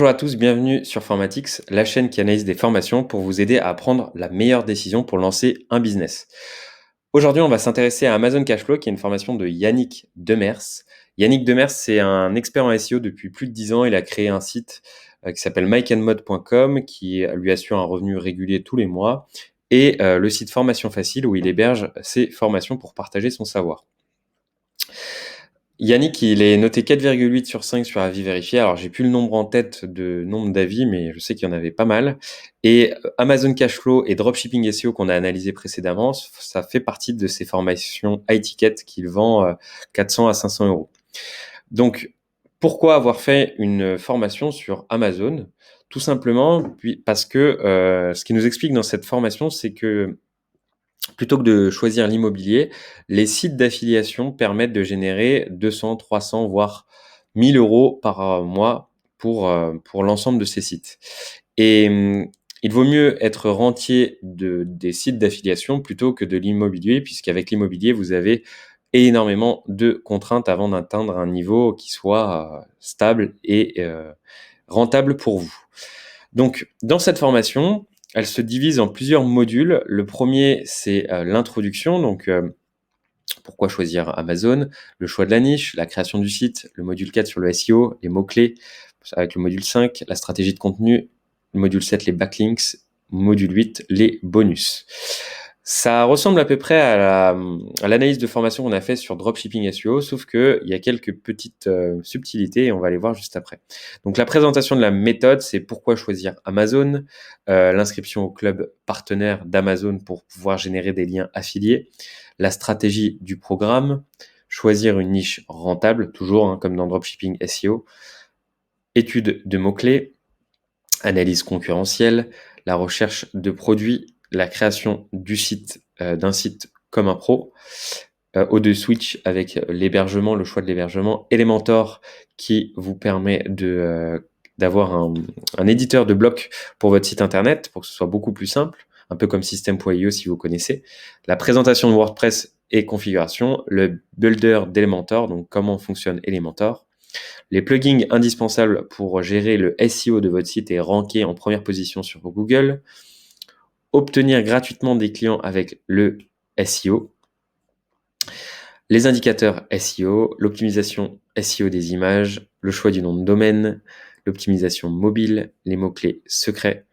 Bonjour à tous, bienvenue sur Formatix, la chaîne qui analyse des formations pour vous aider à prendre la meilleure décision pour lancer un business. Aujourd'hui, on va s'intéresser à Amazon Cashflow, qui est une formation de Yannick Demers. Yannick Demers, c'est un expert en SEO depuis plus de 10 ans. Il a créé un site qui s'appelle mikeandmod.com, qui lui assure un revenu régulier tous les mois, et le site Formation Facile, où il héberge ses formations pour partager son savoir. Yannick, il est noté 4,8 sur 5 sur avis vérifié. Alors, j'ai plus le nombre en tête de nombre d'avis, mais je sais qu'il y en avait pas mal. Et Amazon Cashflow et Dropshipping SEO qu'on a analysé précédemment, ça fait partie de ces formations high ticket qu'il vend 400 à 500 euros. Donc, pourquoi avoir fait une formation sur Amazon? Tout simplement parce que ce qui nous explique dans cette formation, c'est que plutôt que de choisir l'immobilier, les sites d'affiliation permettent de générer 200, 300, voire 1000 euros par mois pour l'ensemble de ces sites. Et il vaut mieux être rentier des sites d'affiliation plutôt que de l'immobilier, puisqu'avec l'immobilier, vous avez énormément de contraintes avant d'atteindre un niveau qui soit stable et rentable pour vous. Donc, dans cette formation, elle se divise en plusieurs modules. Le premier, c'est l'introduction. Donc, pourquoi choisir Amazon? Le choix de la niche, la création du site, le module 4 sur le SEO, les mots-clés, avec le module 5, la stratégie de contenu, le module 7, les backlinks, module 8, les bonus. Ça ressemble à peu près à l'analyse de formation qu'on a fait sur Dropshipping SEO, sauf qu'il y a quelques petites subtilités et on va les voir juste après. Donc la présentation de la méthode, c'est pourquoi choisir Amazon, l'inscription au club partenaire d'Amazon pour pouvoir générer des liens affiliés, la stratégie du programme, choisir une niche rentable, toujours comme dans Dropshipping SEO, étude de mots-clés, analyse concurrentielle, la recherche de produits, la création du site, d'un site comme un pro, O2 Switch avec l'hébergement, le choix de l'hébergement, Elementor qui vous permet d'avoir un éditeur de blocs pour votre site internet pour que ce soit beaucoup plus simple, un peu comme System.io si vous connaissez, la présentation de WordPress et configuration, le builder d'Elementor, donc comment fonctionne Elementor, les plugins indispensables pour gérer le SEO de votre site et ranker en première position sur Google, obtenir gratuitement des clients avec le SEO, les indicateurs SEO, l'optimisation SEO des images, le choix du nom de domaine, l'optimisation mobile, les mots-clés secrets,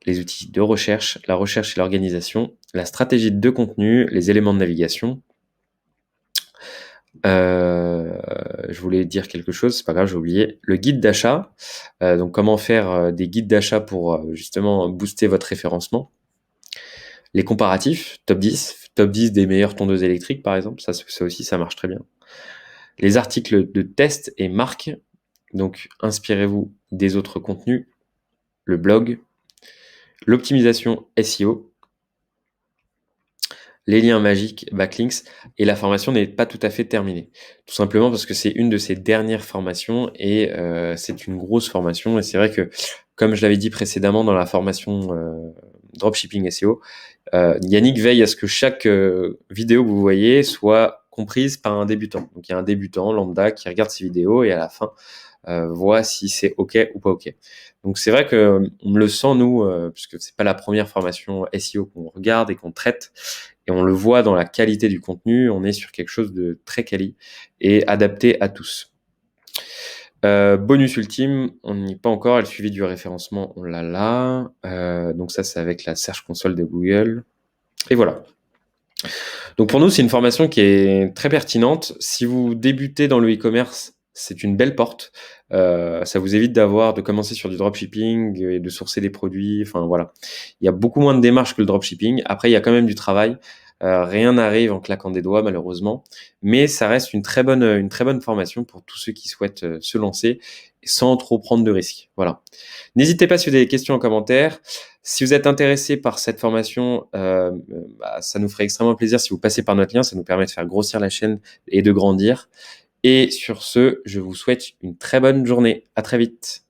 les outils de recherche, la recherche et l'organisation, la stratégie de contenu, les éléments de navigation. Je voulais dire quelque chose, c'est pas grave, j'ai oublié. Le guide d'achat, donc comment faire des guides d'achat pour justement booster votre référencement. Les comparatifs, top 10 des meilleures tondeuses électriques par exemple, ça aussi ça marche très bien. Les articles de test et marques, donc inspirez-vous des autres contenus, le blog, l'optimisation SEO, les liens magiques, backlinks, et la formation n'est pas tout à fait terminée. Tout simplement parce que c'est une de ces dernières formations et c'est une grosse formation. Et c'est vrai que, comme je l'avais dit précédemment dans la formation Dropshipping SEO, Yannick veille à ce que chaque vidéo que vous voyez soit comprise par un débutant. Donc il y a un débutant lambda qui regarde ces vidéos et à la fin voit si c'est OK ou pas OK. Donc c'est vrai que on le sent nous, puisque c'est pas la première formation SEO qu'on regarde et qu'on traite, et on le voit dans la qualité du contenu, on est sur quelque chose de très quali et adapté à tous. Bonus ultime, on n'y est pas encore, le suivi du référencement, on l'a là. Donc ça, c'est avec la Search Console de Google. Et voilà. Donc pour nous, c'est une formation qui est très pertinente. Si vous débutez dans le e-commerce, c'est une belle porte. Ça vous évite de commencer sur du dropshipping et de sourcer des produits. Enfin voilà, il y a beaucoup moins de démarches que le dropshipping. Après, il y a quand même du travail. Rien n'arrive en claquant des doigts malheureusement, mais ça reste une très bonne formation pour tous ceux qui souhaitent se lancer sans trop prendre de risques. Voilà. N'hésitez pas si vous avez des questions en commentaire. Si vous êtes intéressé par cette formation, ça nous ferait extrêmement plaisir si vous passez par notre lien. Ça nous permet de faire grossir la chaîne et de grandir. Et sur ce, je vous souhaite une très bonne journée. À très vite.